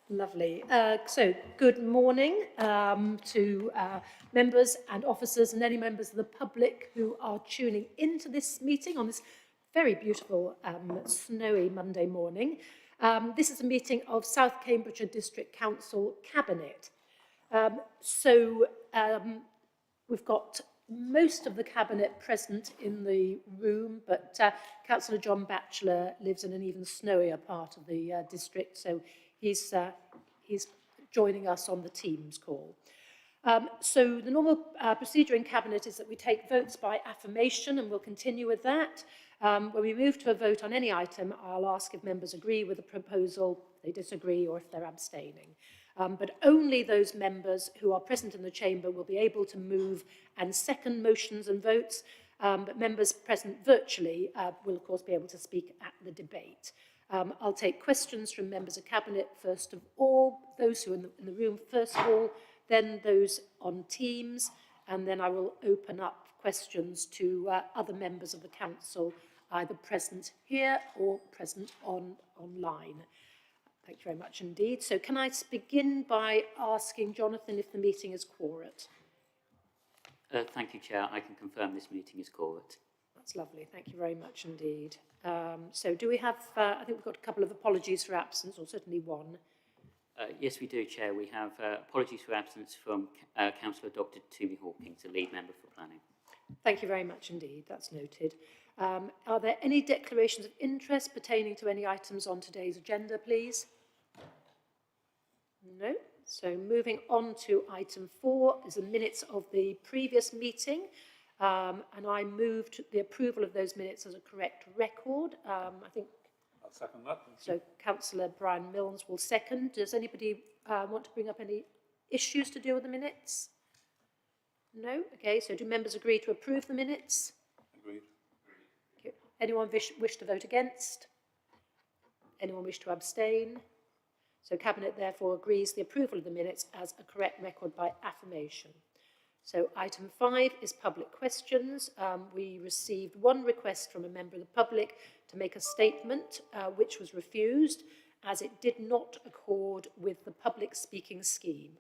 Lovely. So, good morning to members and officers and any members of the public who are tuning into this meeting on this very beautiful snowy Monday morning. This is a meeting of South Cambridgeshire District Council Cabinet. We've got most of the Cabinet present in the room, but Councillor John Batchelor lives in an even snowier part of the district, so he's joining us on the Teams call. So the normal procedure in Cabinet is that we take votes by affirmation, and we'll continue with that. When we move to a vote on any item, I'll ask if members agree with the proposal, if they disagree, or if they're abstaining. But only those members who are present in the chamber will be able to move and second motions and votes, but members present virtually will, of course, be able to speak at the debate. I'll take questions from members of Cabinet first of all, those who are in the room first of all, then those on Teams, and then I will open up questions to other members of the Council, either present here or present online. Thank you very much indeed. So can I begin by asking Jonathan if the meeting is quorate? Thank you, Chair. I can confirm this meeting is quorate. That's lovely. Thank you very much indeed. So do we have, I think we've got a couple of apologies for absence, or certainly one. Yes, we do, Chair. We have apologies for absence from Councillor Dr. Toomey Hawkins, the lead member for planning. Thank you very much indeed. That's noted. Are there any declarations of interest pertaining to any items on today's agenda, please? No. So moving on to item 4 is the minutes of the previous meeting. And I moved the approval of those minutes as a correct record. I think I'll second that. so. Councillor Brian Milnes will second. Does anybody want to bring up any issues to do with the minutes? No? Okay, so do members agree to approve the minutes? Agreed. Okay. Anyone wish to vote against? Anyone wish to abstain? So Cabinet therefore agrees the approval of the minutes as a correct record by affirmation. So item 5 is public questions. We received one request from a member of the public to make a statement, which was refused, as it did not accord with the public speaking scheme.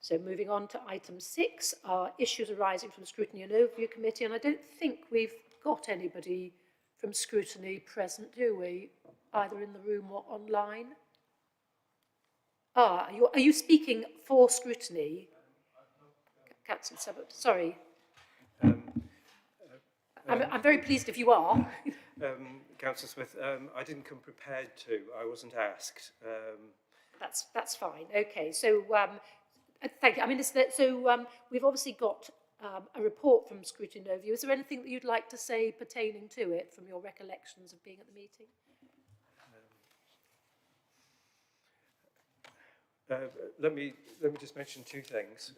So moving on to item 6 are issues arising from Scrutiny and Overview Committee, and I don't think we've got anybody from Scrutiny present, do we? Either in the room or online? Are you speaking for Scrutiny? Councillor Subbott, sorry. I'm very pleased if you are. Councillor Smith, I didn't come prepared to. I wasn't asked. That's fine. Okay, so thank you. I mean, we've obviously got a report from Scrutiny and Overview. Is there anything that you'd like to say pertaining to it from your recollections of being at the meeting? Let me just mention two things.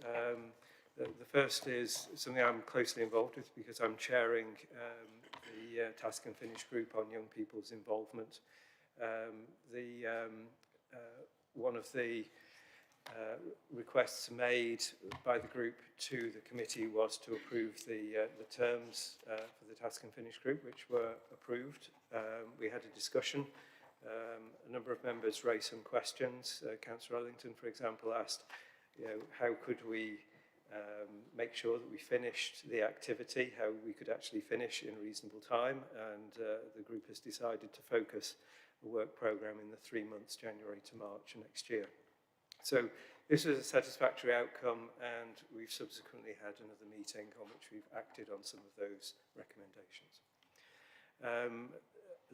The first is something I'm closely involved with because I'm chairing the Task and Finish group on young people's involvement. One of the requests made by the group to the committee was to approve the terms for the Task and Finish group, which were approved. We had a discussion. A number of members raised some questions. Councillor Ellington, for example, asked, how could we make sure that we finished the activity, how we could actually finish in a reasonable time, and the group has decided to focus the work programme in the 3 months, January to March next year. So this was a satisfactory outcome, and we've subsequently had another meeting on which we've acted on some of those recommendations.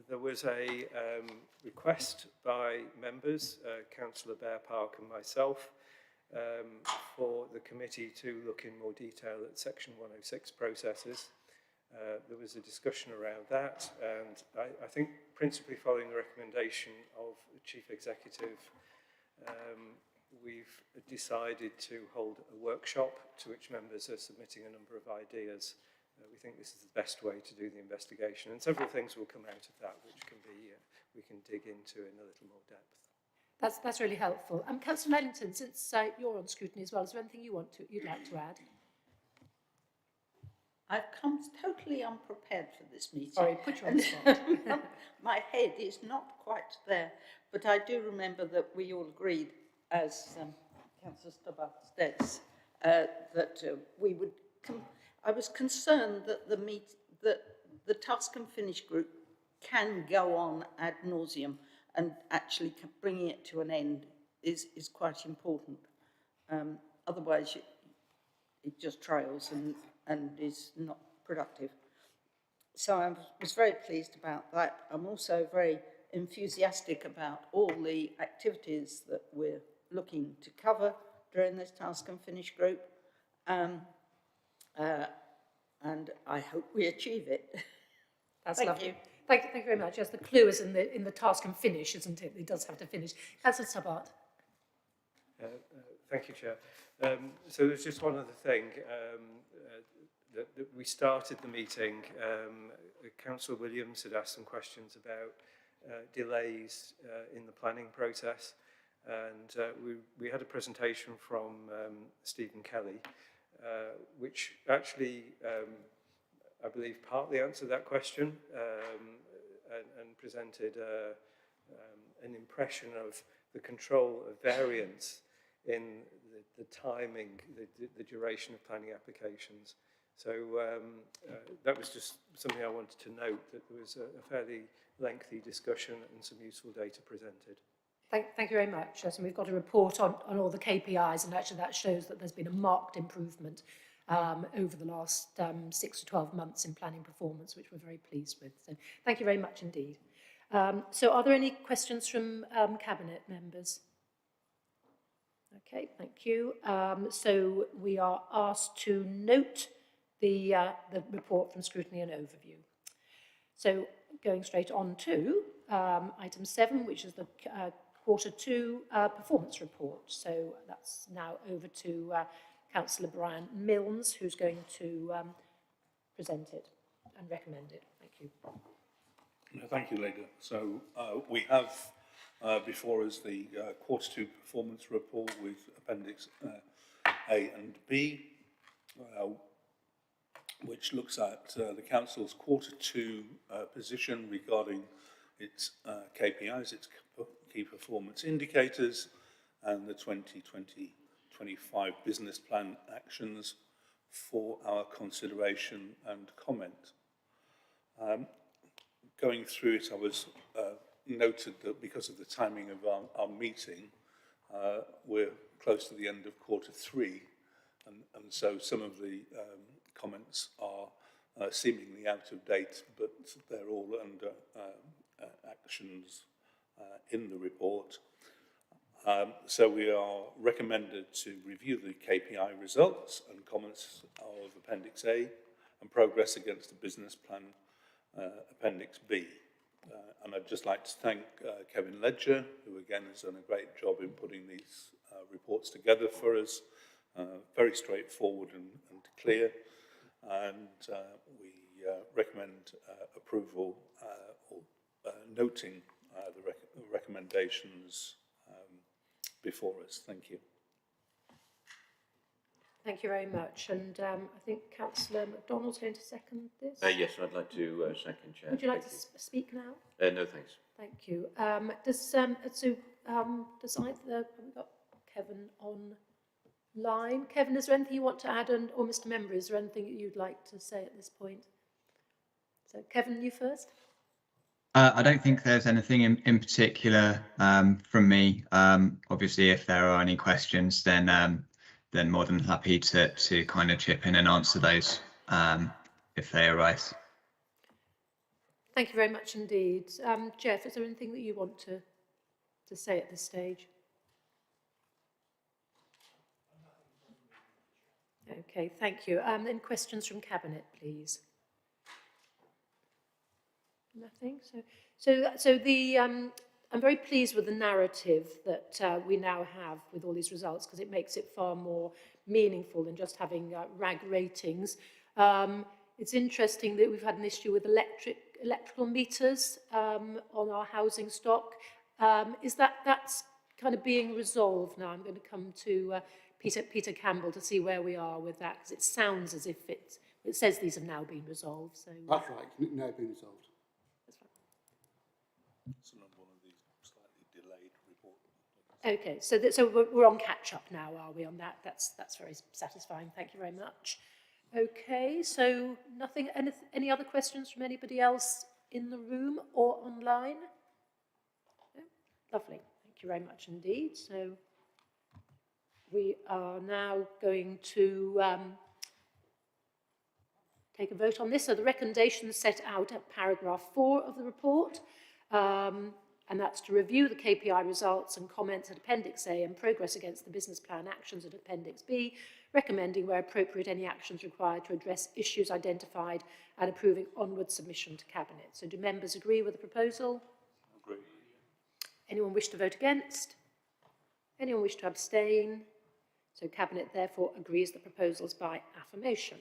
There was a request by members, Councillor Bear Park and myself, for the committee to look in more detail at Section 106 processes. There was a discussion around that, and I think principally following the recommendation of the Chief Executive, we've decided to hold a workshop to which members are submitting a number of ideas. We think this is the best way to do the investigation, and several things will come out of that which can be we can dig into in a little more depth. That's really helpful. Councillor Ellington, since you're on Scrutiny as well, is there anything you'd like to add? I've come totally unprepared for this meeting. Sorry, put you on the spot. My head is not quite there. but I do remember that we all agreed, as Councillor Stubbart says, that we would. I was concerned that the task and finish group can go on ad nauseum, and actually bringing it to an end is quite important. Otherwise, it just trails and is not productive. So I was very pleased about that. I'm also very enthusiastic about all the activities that we're looking to cover during this task and finish group. And I hope we achieve it. That's Thank lovely. you. Thank you very much. Yes, the clue is in the task and finish, isn't it? It does have to finish. Councillor Stubbart. Thank you, Chair. So there's just one other thing. That we started the meeting, Councillor Williams had asked some questions about delays in the planning process, and we had a presentation from Stephen Kelly, which actually, I believe, partly answered that question and presented an impression of the control of variance in the timing, the duration of planning applications. So that was just something I wanted to note, that there was a fairly lengthy discussion and some useful data presented. Thank you very much. Yes, and we've got a report on all the KPIs, and actually that shows that there's been a marked improvement over the last 6 to 12 months in planning performance, which we're very pleased with. So thank you very much indeed. So are there any questions from Cabinet members? Okay, thank you. So we are asked to note the report from Scrutiny and Overview. So going straight on to item 7, which is the Q2 performance report. So that's now over to Councillor Brian Milnes, who's going to present it and recommend it. Thank you. Thank you, Leda. So we have before us the Q2 performance report with Appendix A and B, which looks at the Council's Q2 position regarding its KPIs, its key performance indicators, and the 2020-25 business plan actions for our consideration and comment. Going through it, I was noted that because of the timing of our meeting, we're close to the end of Q3, and so some of the comments are seemingly out of date, but they're all under actions in the report. So we are recommended to review the KPI results and comments of Appendix A and progress against the business plan Appendix B. And I'd just like to thank Kevin Ledger, who again has done a great job in putting these reports together for us. Very straightforward and clear. And we recommend approval or noting the recommendations before us. Thank you. Thank you very much. And I think Councillor MacDonald's going to second this. Yes, I'd like to second, Chair. Would you like to speak now? No, thanks. Thank you. Does either, have we got Kevin online? Kevin, is there anything you want to add, or Mr. Member, is there anything you'd like to say at this point? So Kevin, you first. I don't think there's anything in particular from me. Obviously, if there are any questions, then more than happy to kind of chip in and answer those if they arise. Thank you very much indeed. Jeff, is there anything that you want to say at this stage? Okay, thank you. Any questions from Cabinet, please? Nothing. So the I'm very pleased with the narrative that we now have with all these results, because it makes it far more meaningful than just having RAG ratings. It's interesting that we've had an issue with electrical meters on our housing stock. Is that's kind of being resolved now? I'm going to come to Peter Campbell to see where we are with that, because it sounds as if it says these have now been resolved. So that's right, now been resolved. That's right. It's another one of these slightly delayed report. Okay, so we're on catch-up now, are we, on that? That's very satisfying. Thank you very much. Okay, so nothing, any other questions from anybody else in the room or online? No? Lovely. Thank you very much indeed. So we are now going to take a vote on this. So the recommendations set out at paragraph 4 of the report, and that's to review the KPI results and comments at Appendix A and progress against the business plan actions at Appendix B, recommending where appropriate any actions required to address issues identified and approving onward submission to Cabinet. So do members agree with the proposal? Agree. Anyone wish to vote against? Anyone wish to abstain? So Cabinet therefore agrees the proposals by affirmation.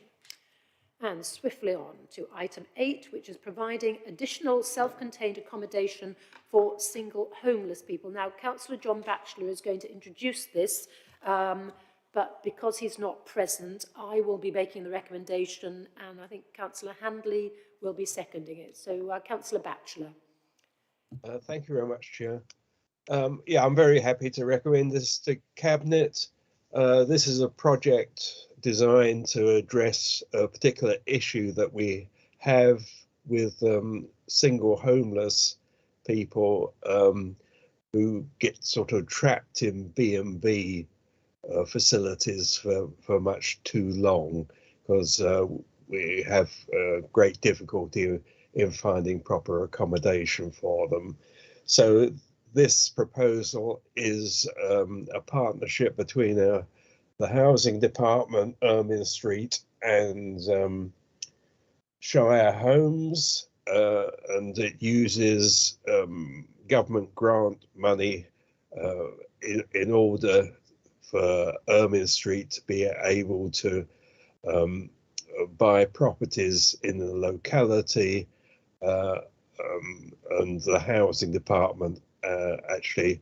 And swiftly on to item 8, which is providing additional self-contained accommodation for single homeless people. Now, Councillor John Batchelor is going to introduce this, but because he's not present, I will be making the recommendation, and I think Councillor Handley will be seconding it. So, Councillor Batchelor. Thank you very much, Chair. Yeah, I'm very happy to recommend this to Cabinet. This is a project designed to address a particular issue that we have with single homeless people who get sort of trapped in B&B facilities for much too long, because we have great difficulty in finding proper accommodation for them. So this proposal is a partnership between the Housing Department, Ermine Street, and Shire Homes, and it uses government grant money in order for Ermine Street to be able to buy properties in the locality, and the Housing Department actually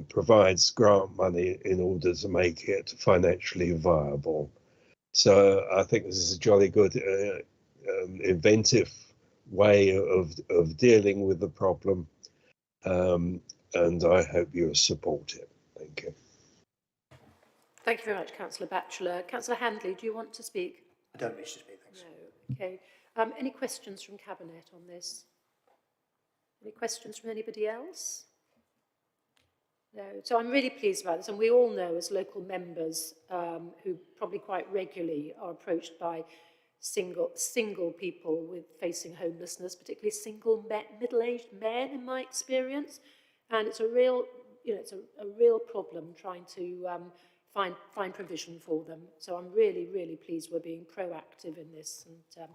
provides grant money in order to make it financially viable. So I think this is a jolly good inventive way of dealing with the problem, and I hope you'll support it. Thank you. Thank you very much, Councillor Batchelor. Councillor Handley, do you want to speak? I don't wish to speak, thanks. No. Okay. Any questions from Cabinet on this? Any questions from anybody else? No. So I'm really pleased about this, and we all know as local members who probably quite regularly are approached by single people with facing homelessness, particularly single middle-aged men, in my experience, and it's a real, it's a real problem trying to find provision for them. So I'm really, really pleased we're being proactive in this, and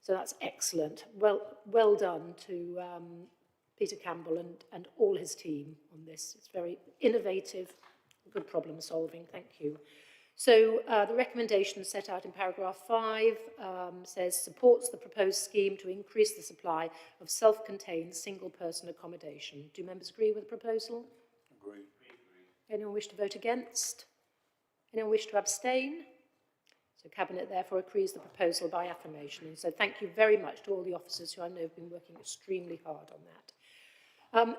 so that's excellent. Well done to Peter Campbell and all his team on this. It's very innovative, good problem solving. Thank you. So the recommendation set out in paragraph 5 says supports the proposed scheme to increase the supply of self-contained single-person accommodation. Do members agree with the proposal? Agree. Anyone wish to vote against? Anyone wish to abstain? So Cabinet therefore agrees the proposal by affirmation. And so thank you very much to all the officers who I know have been working extremely hard on that.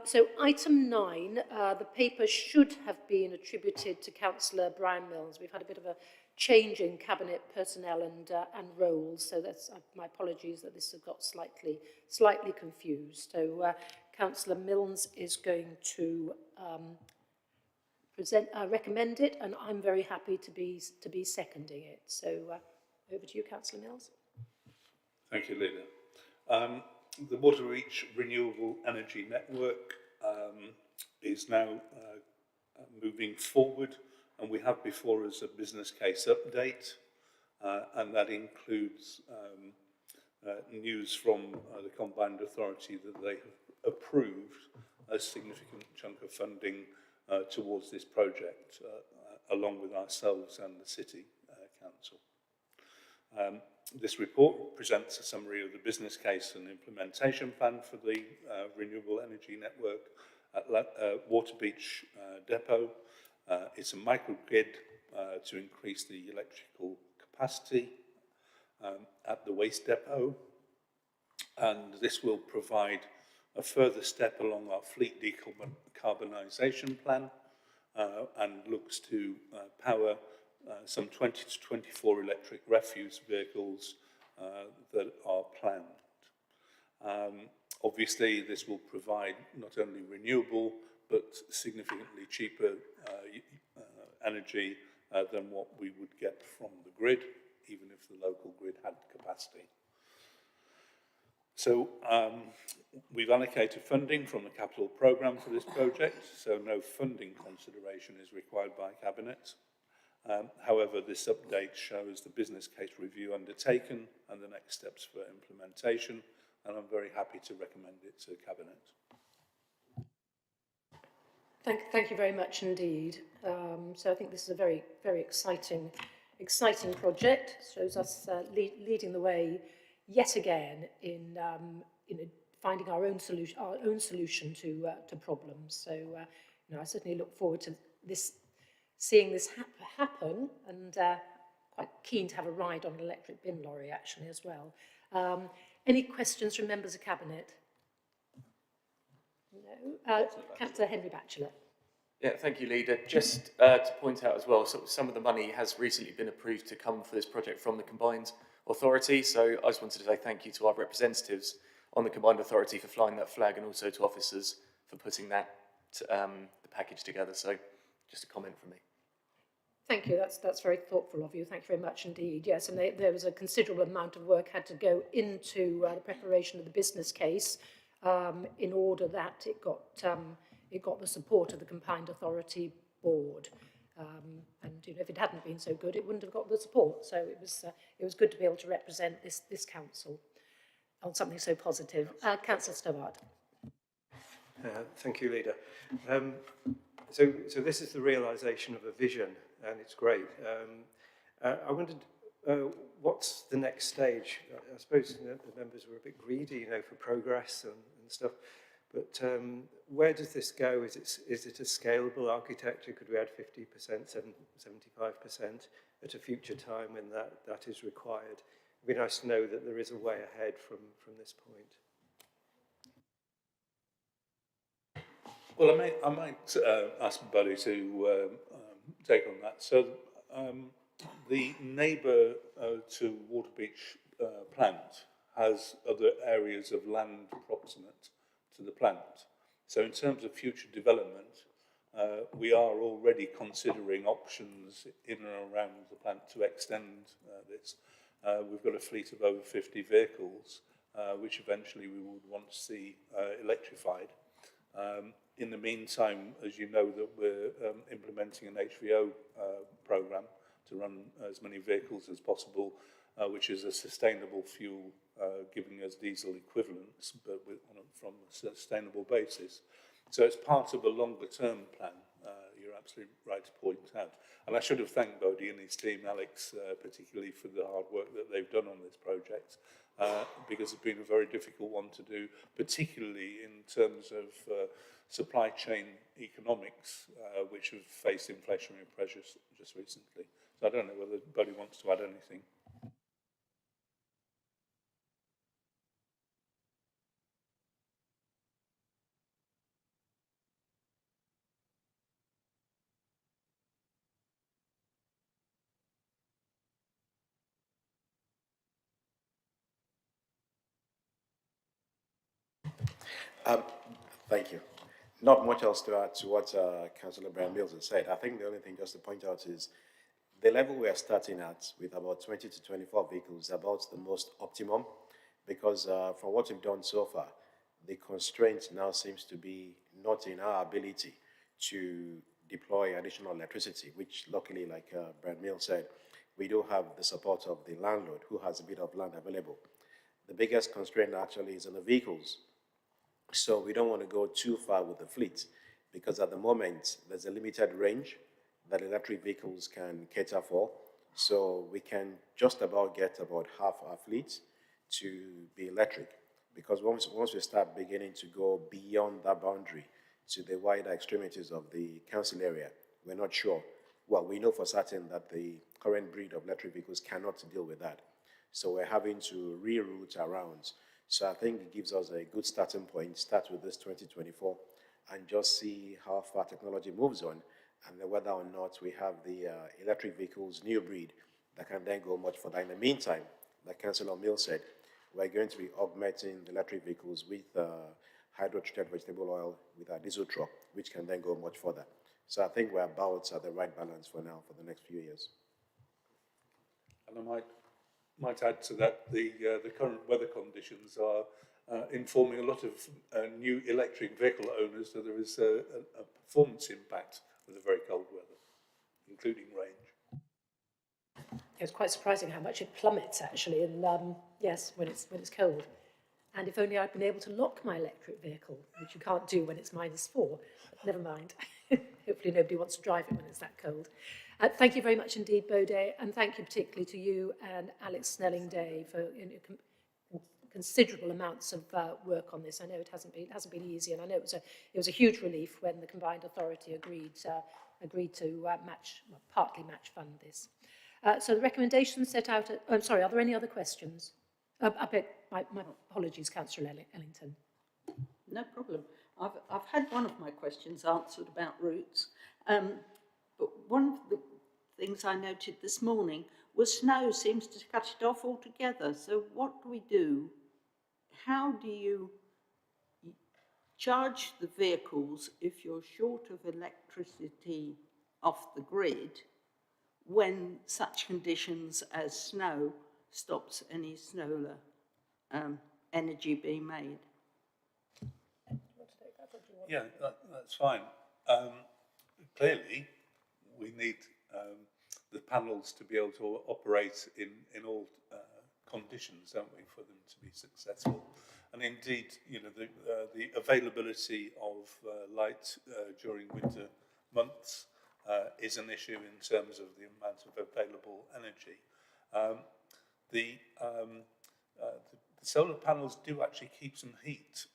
So item 9, the paper should have been attributed to Councillor Brian Mills. We've had a bit of a change in Cabinet personnel and roles, so that's my apologies that this has got slightly confused. So Councillor Mills is going to recommend it, and I'm very happy to be seconding it. So over to you, Councillor Mills. Thank you, Lena. The Waterreach Renewable Energy Network is now moving forward, and we have before us a business case update, and that includes news from the Combined Authority that they have approved a significant chunk of funding towards this project, along with ourselves and the City Council. This report presents a summary of the business case and implementation plan for the renewable energy network at Waterbeach Depot. It's a microgrid to increase the electrical capacity at the waste depot, and this will provide a further step along our fleet decarbonisation plan and looks to power some 20 to 24 electric refuse vehicles that are planned. Obviously, this will provide not only renewable but significantly cheaper energy than what we would get from the grid, even if the local grid had capacity. So we've allocated funding from the capital programme for this project, so no funding consideration is required by Cabinet. However, this update shows the business case review undertaken and the next steps for implementation, and I'm very happy to recommend it to Cabinet. Thank you very much indeed. So I think this is a very, very exciting project. Shows us leading the way yet again in finding our own solution to problems. So I certainly look forward to seeing this happen, and quite keen to have a ride on an electric bin lorry actually as well. Any questions from members of Cabinet? No. Councillor Henry Batchelor. Yeah, thank you, Leader. Just to point out as well, some of the money has recently been approved to come for this project from the Combined Authority. So I just wanted to say thank you to our representatives on the Combined Authority for flying that flag, and also to officers for putting that the package together. So just a comment from me. Thank you. That's very thoughtful of you. Thank you very much indeed. Yes, and there was a considerable amount of work had to go into the preparation of the business case in order that it got the support of the Combined Authority Board. And if it hadn't been so good, it wouldn't have got the support. So it was good to be able to represent this council on something so positive. Councillor Stobart. Thank you, Leader. So this is the realisation of a vision, and it's great. I wondered, what's the next stage? I suppose the members were a bit greedy, for progress and stuff. But where does this go? Is it a scalable architecture? Could we add 50%, 75% at a future time when that is required? It'd be nice to know that there is a way ahead from this point. Well, I might ask Buddy to take on that. So the neighbour to Waterbeach plant has other areas of land proximate to the plant. So in terms of future development, we are already considering options in and around the plant to extend this. We've got a fleet of over 50 vehicles, which eventually we would want to see electrified. In the meantime, as you know, that we're implementing an HVO programme to run as many vehicles as possible, which is a sustainable fuel, giving us diesel equivalents, but from a sustainable basis. So it's part of a longer-term plan. You're absolutely right to point out. And I should have thanked Bodie and his team, Alex, particularly for the hard work that they've done on this project, because it's been a very difficult one to do, particularly in terms of supply chain economics, which have faced inflationary pressures just recently. So I don't know whether Bodie wants to add anything. Thank you. Not much else to add to what Councillor Brian Mills has said. I think the only thing just to point out is the level we are starting at with about 20 to 24 vehicles is about the most optimum, because from what we've done so far, the constraint now seems to be not in our ability to deploy additional electricity, which luckily, like Brian Mills said, we do have the support of the landlord who has a bit of land available. The biggest constraint actually is on the vehicles. So we don't want to go too far with the fleet, because at the moment there's a limited range that electric vehicles can cater for. So we can just about get about half our fleet to be electric, because once we start beginning to go beyond that boundary to the wider extremities of the council area, we're not sure. Well, we know for certain that the current breed of electric vehicles cannot deal with that. So we're having to reroute around. So I think it gives us a good starting point, start with this 2024, and just see how far technology moves on, and then whether or not we have the electric vehicles, new breed, that can then go much further. In the meantime, like Councillor Mill said, we're going to be augmenting the electric vehicles with hydro-treated vegetable oil with our diesel truck, which can then go much further. So I think we're about at the right balance for now, for the next few years. And I might add to that, the current weather conditions are informing a lot of new electric vehicle owners that there is a performance impact with the very cold weather, including range. It's quite surprising how much it plummets actually, and yes, when it's cold. And if only I'd been able to lock my electric vehicle, which you can't do when it's -4. But never mind. Hopefully nobody wants to drive it when it's that cold. Thank you very much indeed, Bode, and thank you particularly to you and Alex Snelling-Day for considerable amounts of work on this. I know it hasn't been easy, and I know it was a huge relief when the combined authority agreed to partly match fund this. So the recommendations set out at, I'm sorry, are there any other questions? My apologies, Councillor Ellington. No problem. I've had one of my questions answered about routes, but one of the things I noted this morning was snow seems to cut it off altogether. So what do we do? How do you charge the vehicles if you're short of electricity off the grid when such conditions as snow stops any solar energy being made? Yeah, that's fine. Clearly, we need the panels to be able to operate in all conditions, don't we, for them to be successful. And indeed, you know, the availability of light during winter months is an issue in terms of the amount of available energy. The solar panels do actually keep some heat,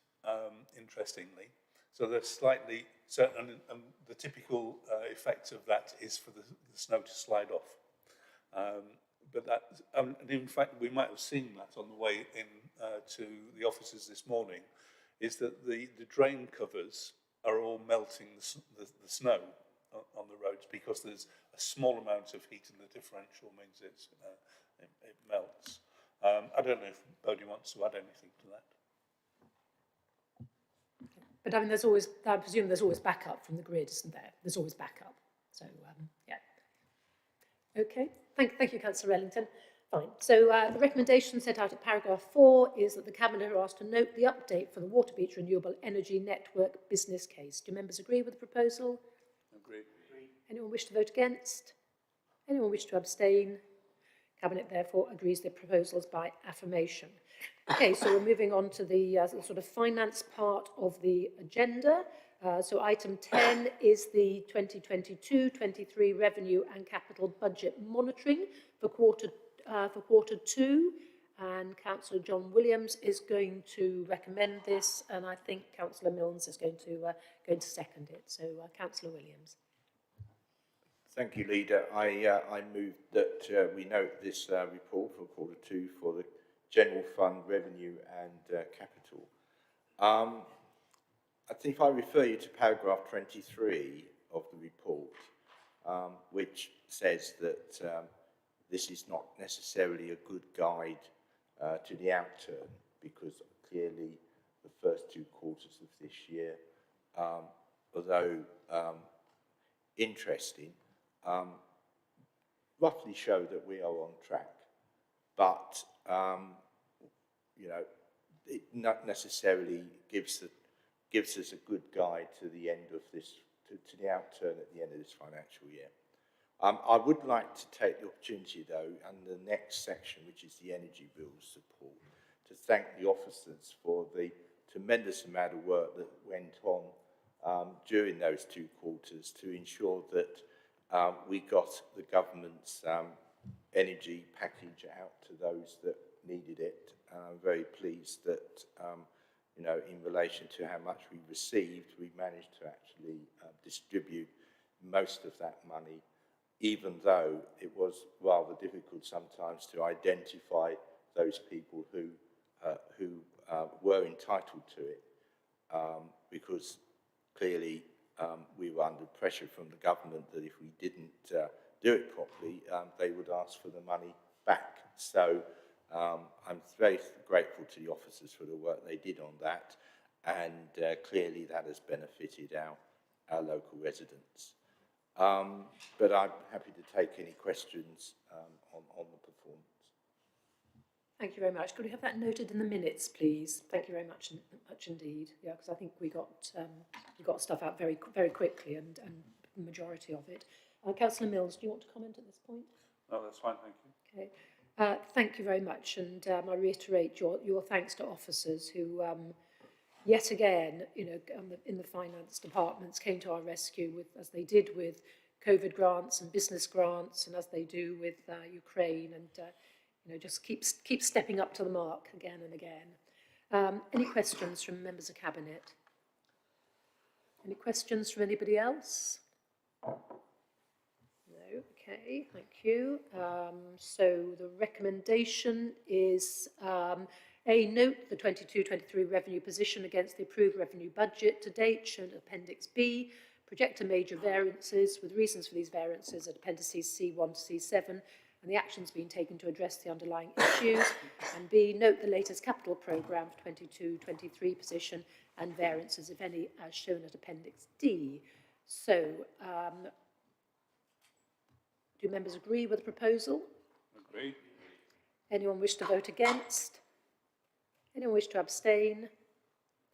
interestingly. So they're slightly, and the typical effect of that is for the snow to slide off. But that, and in fact, we might have seen that on the way in to the offices this morning, is that the drain covers are all melting the snow on the roads because there's a small amount of heat and the differential means it melts. I don't know if Bodie wants to add anything to that. But I mean, I presume there's always backup from the grid, isn't there? There's always backup. So, yeah. Okay, thank you, Councillor Ellington. Fine. So the recommendation set out at paragraph 4 is that the Cabinet are asked to note the update for the Waterbeach Renewable Energy Network business case. Do members agree with the proposal? Agreed. Anyone wish to vote against? Anyone wish to abstain? Cabinet therefore agrees the proposals by affirmation. Okay, so we're moving on to the sort of finance part of the agenda. So item 10 is the 2022-23 revenue and capital budget monitoring for quarter 2, and Councillor John Williams is going to recommend this, and I think Councillor Milnes is going to second it. So Councillor Williams. Thank you, Leader. I move that we note this report for quarter 2 for the general fund revenue and capital. I think if I refer you to paragraph 23 of the report, which says that this is not necessarily a good guide to the outturn, because clearly the first 2 quarters of this year, although interesting, roughly show that we are on track. But, you know, it not necessarily gives us a good guide to the end of this, to the outturn at the end of this financial year. I would like to take the opportunity, though, and the next section, which is the energy bills support, to thank the officers for the tremendous amount of work that went on during those 2 quarters to ensure that we got the government's energy package out to those that needed it. I'm very pleased that, you know, in relation to how much we received, we managed to actually distribute most of that money, even though it was rather difficult sometimes to identify those people who were entitled to it because clearly we were under pressure from the government that if we didn't do it properly, they would ask for the money back. So I'm very grateful to the officers for the work they did on that, and clearly that has benefited our local residents. But I'm happy to take any questions on the performance. Thank you very much. Could we have that noted in the minutes, please? Thank you very much, much indeed. Yeah, because I think we got stuff out very quickly, and the majority of it. Councillor Mills, do you want to comment at this point? No, that's fine, thank you. Okay. Thank you very much, and I reiterate your thanks to officers who, yet again, you know, in the finance departments came to our rescue as they did with COVID grants and business grants, and as they do with Ukraine, and you know, just keep stepping up to the mark again and again. Any questions from members of Cabinet? Any questions from anybody else? No, okay, thank you. So the recommendation is A, note the 22-23 revenue position against the approved revenue budget to date, shown at Appendix B, project a major variances with reasons for these variances at Appendices C1 to C7, and the actions being taken to address the underlying issues, and B, note the latest capital programme for 22-23 position and variances, if any, as shown at Appendix D. So, do members agree with the proposal? Agree. Anyone wish to vote against? Anyone wish to abstain?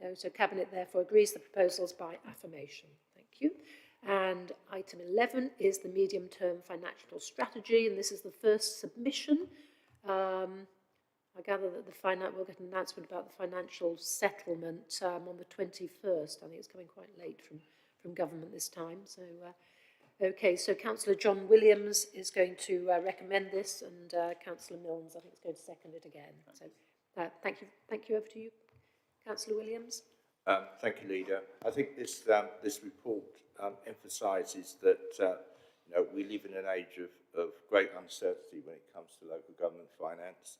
No, so Cabinet therefore agrees the proposals by affirmation. Thank you. And item 11 is the medium-term financial strategy, and this is the first submission. I gather that we'll get an announcement about the financial settlement on the 21st. I think it's coming quite late from government this time. So, okay, so Councillor John Williams is going to recommend this, and Councillor Milnes, I think, is going to second it again. So, thank you. Thank you. Over to you, Councillor Williams. Thank you, Leader. I think this report emphasises that you know, we live in an age of great uncertainty when it comes to local government finance.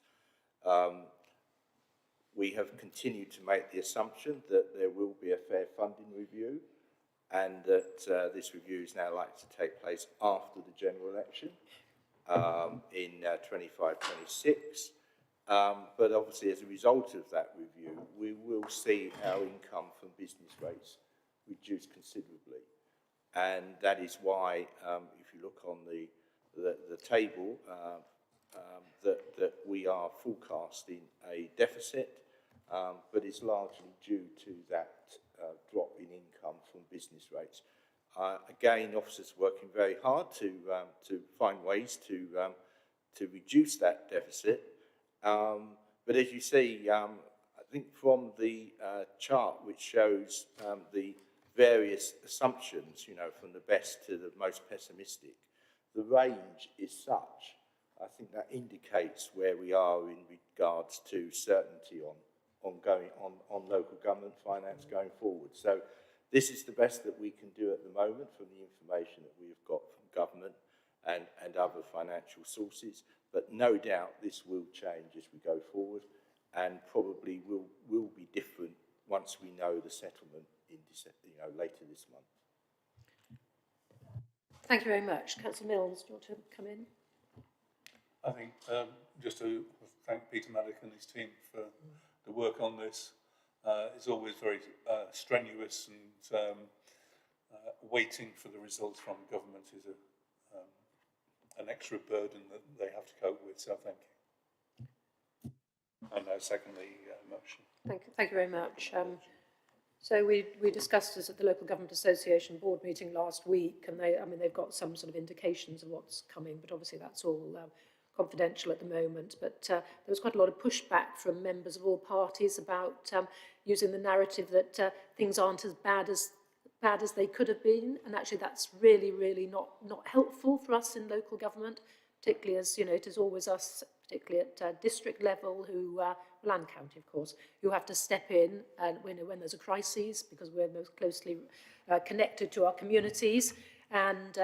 We have continued to make the assumption that there will be a fair funding review, and that this review is now likely to take place after the general election in 25-26. But obviously, as a result of that review, we will see our income from business rates reduce considerably. And that is why, if you look on the table, that we are forecasting a deficit, but it's largely due to that drop in income from business rates. Again, officers are working very hard to find ways to reduce that deficit. But as you see, I think from the chart which shows the various assumptions, you know, from the best to the most pessimistic, the range is such, I think that indicates where we are in regards to certainty on local government finance going forward. So this is the best that we can do at the moment from the information that we've got from government and other financial sources. But no doubt this will change as we go forward, and probably will be different once we know the settlement in December, you know, later this month. Thank you very much. Councillor Milnes, do you want to come in? I think just to thank Peter Maddock and his team for the work on this. It's always very strenuous, and waiting for the results from government is an extra burden that they have to cope with. So thank you. And I second the motion. Thank you very much. So we discussed this at the Local Government Association board meeting last week, and they've got some sort of indications of what's coming, but obviously that's all confidential at the moment. But there was quite a lot of pushback from members of all parties about using the narrative that things aren't as bad as they could have been, and actually that's really not helpful for us in local government, particularly as, you know, it is always us, particularly at district level, who and county, of course, who have to step in and when there's a crisis, because we're most closely connected to our communities. And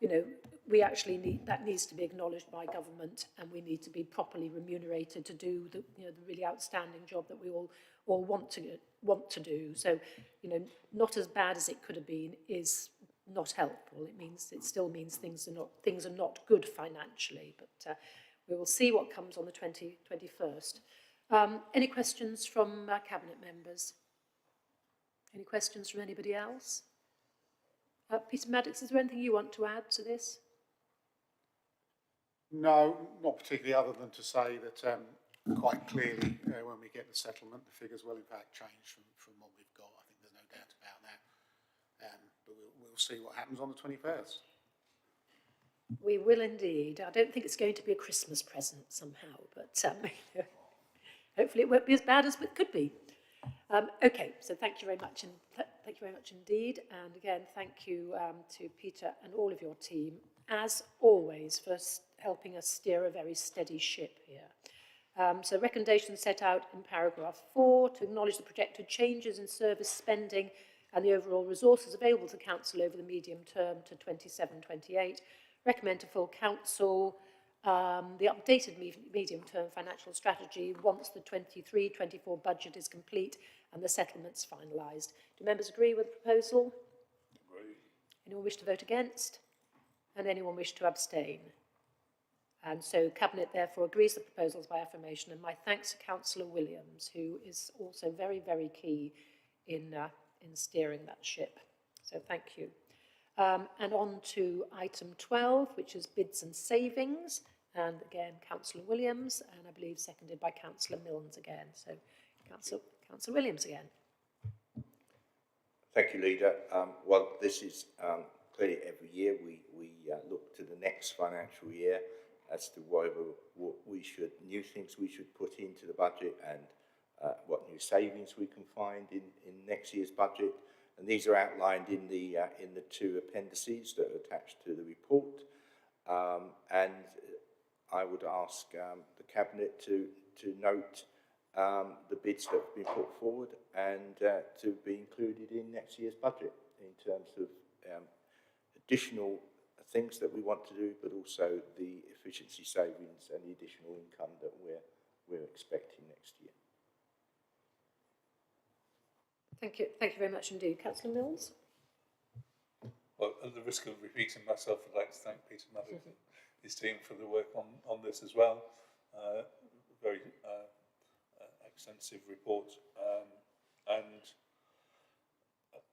you know, we actually need, that needs to be acknowledged by government, and we need to be properly remunerated to do the, you know, the really outstanding job that we all want to do. So, you know, not as bad as it could have been is not helpful. It still means things are not good financially, but we will see what comes on the 21st. Any questions from Cabinet members? Any questions from anybody else? Peter Maddox, is there anything you want to add to this? No, not particularly, other than to say that quite clearly when we get the settlement, the figures will in fact change from what we've got. I think there's no doubt about that. But we'll see what happens on the 21st. We will indeed. I don't think it's going to be a Christmas present somehow, but hopefully it won't be as bad as it could be. Okay, so thank you very much, indeed, and again thank you to Peter and all of your team, as always, for helping us steer a very steady ship here. So recommendations set out in paragraph 4 to acknowledge the projected changes in service spending and the overall resources available to Council over the medium term to 27-28. Recommend to full Council the updated medium-term financial strategy once the 23-24 budget is complete and the settlements finalised. Do members agree with the proposal? Agree. Anyone wish to vote against? And anyone wish to abstain? And so Cabinet therefore agrees the proposals by affirmation, and my thanks to Councillor Williams, who is also very, very key in steering that ship. So thank you. And on to item 12, which is bids and savings. And again, Councillor Williams, and I believe seconded by Councillor Milnes again. So Councillor Williams again. Thank you, Leader. Well, this is clearly every year we look to the next financial year as to what new things we should put into the budget and what new savings we can find in next year's budget. And these are outlined in the two appendices that are attached to the report. And I would ask the Cabinet to note the bids that have been put forward and to be included in next year's budget in terms of additional things that we want to do, but also the efficiency savings and the additional income that we're expecting next year. Thank you very much indeed. Councillor Milnes? Well, at the risk of repeating myself, I'd like to thank Peter Maddox and his team for the work on this as well. Very extensive report. And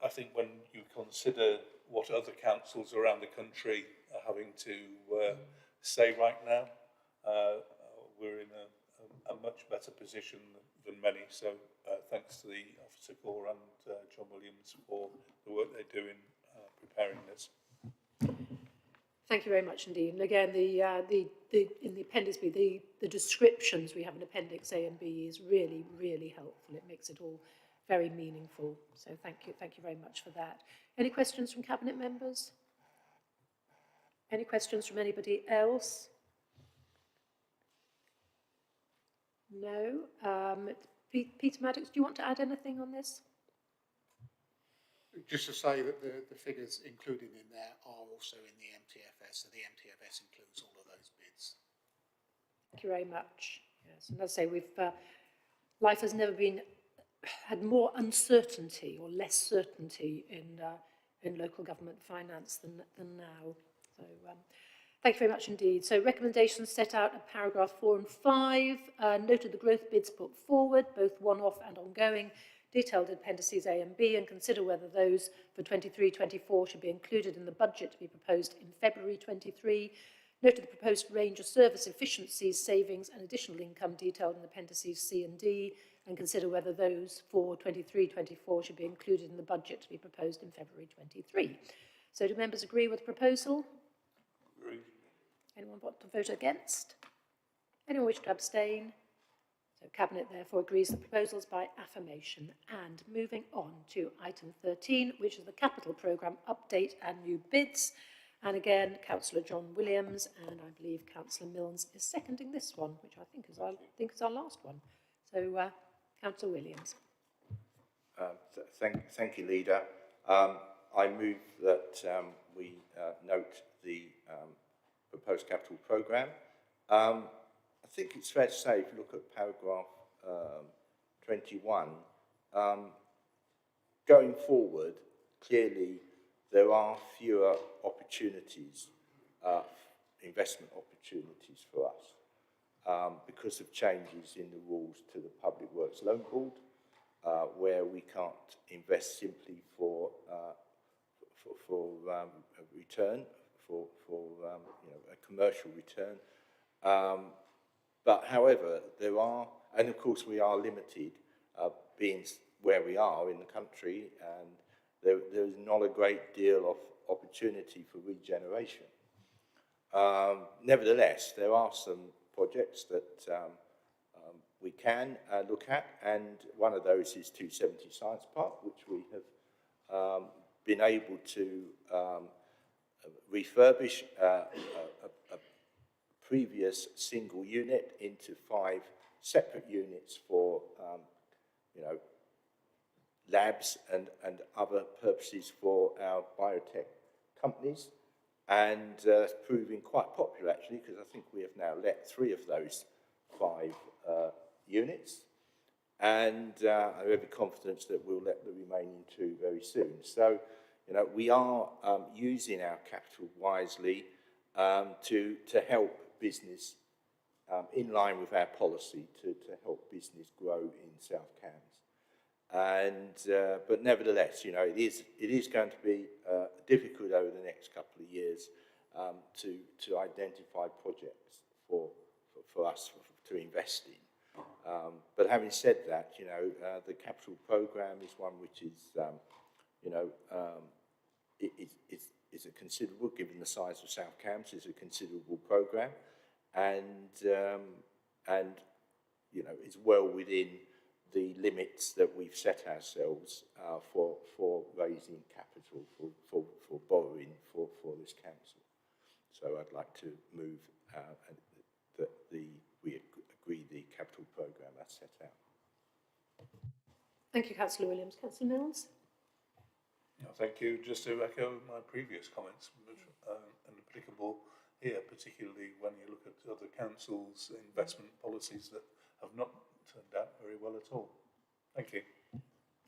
I think when you consider what other councils around the country are having to say right now, we're in a much better position than many. So thanks to the Officer Corps and John Williams for the work they do in preparing this. Thank you very much indeed. And again, in the Appendix B, the descriptions we have in Appendix A and B is really, really helpful. It makes it all very meaningful. So thank you very much for that. Any questions from Cabinet members? Any questions from anybody else? No. Peter Maddox, do you want to add anything on this? Just to say that the figures included in there are also in the MTFS, so the MTFS includes all of those bids. Thank you very much. Yes, and as I say, life has never had more uncertainty or less certainty in local government finance than now. So thank you very much indeed. So recommendations set out in paragraph 4 and 5 noted the growth bids put forward, both one-off and ongoing, detailed appendices A and B, and consider whether those for 23-24 should be included in the budget to be proposed in February 23. Noted the proposed range of service efficiencies, savings and additional income detailed in appendices C and D, and consider whether those for 23-24 should be included in the budget to be proposed in February 23. So do members agree with the proposal? Agree. Anyone want to vote against? Anyone wish to abstain? So Cabinet therefore agrees the proposals by affirmation. And moving on to item 13, which is the capital programme update and new bids. And again, Councillor John Williams, and I believe Councillor Milnes is seconding this one, which I think is our last one. So Councillor Williams. Thank you, Leader. I move that we note the proposed capital programme. I think it's fair to say, if you look at paragraph 21, going forward, clearly there are fewer opportunities, investment opportunities for us because of changes in the rules to the Public Works Loan Board, where we can't invest simply for a return, for a commercial return. But however, there are, and of course we are limited, being where we are in the country, and there is not a great deal of opportunity for regeneration. Nevertheless, there are some projects that we can look at, and one of those is 270 Science Park, which we have been able to refurbish a previous single unit into 5 separate units for labs and other purposes for our biotech companies, and proving quite popular actually, because I think we have now let 3 of those 5 units, and I have every confidence that we'll let the remaining 2 very soon. So, we are using our capital wisely to help business in line with our policy to help business grow in South Cambs. And but nevertheless, it is going to be difficult over the next couple of years to identify projects for us to invest in. But having said that, the capital programme is one which is, is a considerable, given the size of South Cambs, is a considerable programme, and it's well within the limits that we've set ourselves for raising capital, for borrowing for this council. So I'd like to move that we agree the capital programme as set out. Thank you, Councillor Williams. Councillor Mills? Yeah, thank you. Just to echo my previous comments, and applicable here, particularly when you look at other councils' investment policies that have not turned out very well at all. Thank you.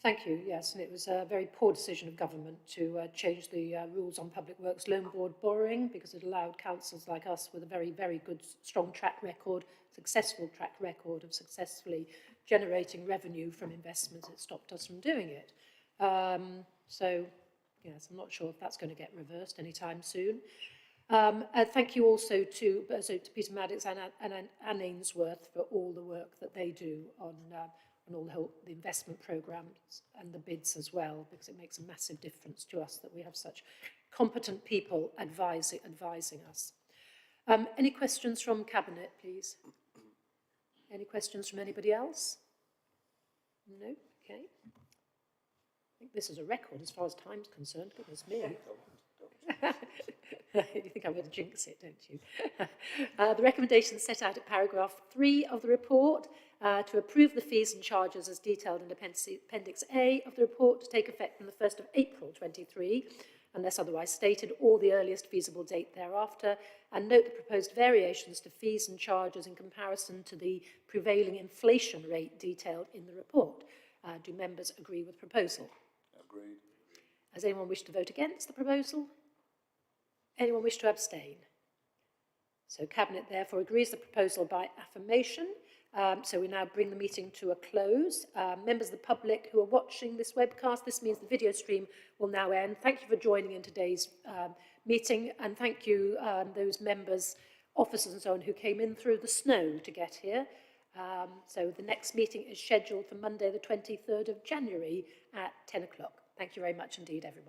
Thank you, yes, and it was a very poor decision of government to change the rules on Public Works Loan Board borrowing, because it allowed councils like us with a very, very good, strong track record, successful track record of successfully generating revenue from investments. It stopped us from doing it. So, yes, I'm not sure if that's going to get reversed anytime soon. Thank you also to Peter Maddox and Anne Ainsworth for all the work that they do on all the investment programmes and the bids as well, because it makes a massive difference to us that we have such competent people advising us. Any questions from Cabinet, please? Any questions from anybody else? No? Okay. I think this is a record as far as time's concerned. Goodness me. You think I'm going to jinx it, don't you? The recommendations set out at paragraph 3 of the report to approve the fees and charges as detailed in Appendix A of the report to take effect from the 1st of April 23, unless otherwise stated, or the earliest feasible date thereafter, and note the proposed variations to fees and charges in comparison to the prevailing inflation rate detailed in the report. Do members agree with the proposal? Agreed. Does anyone wish to vote against the proposal? Anyone wish to abstain? So Cabinet therefore agrees the proposal by affirmation. So we now bring the meeting to a close. Members of the public who are watching this webcast, this means the video stream will now end. Thank you for joining in today's meeting, and thank you those members, officers and so on who came in through the snow to get here. So the next meeting is scheduled for Monday the 23rd of January at 10 o'clock. Thank you very much indeed, everyone.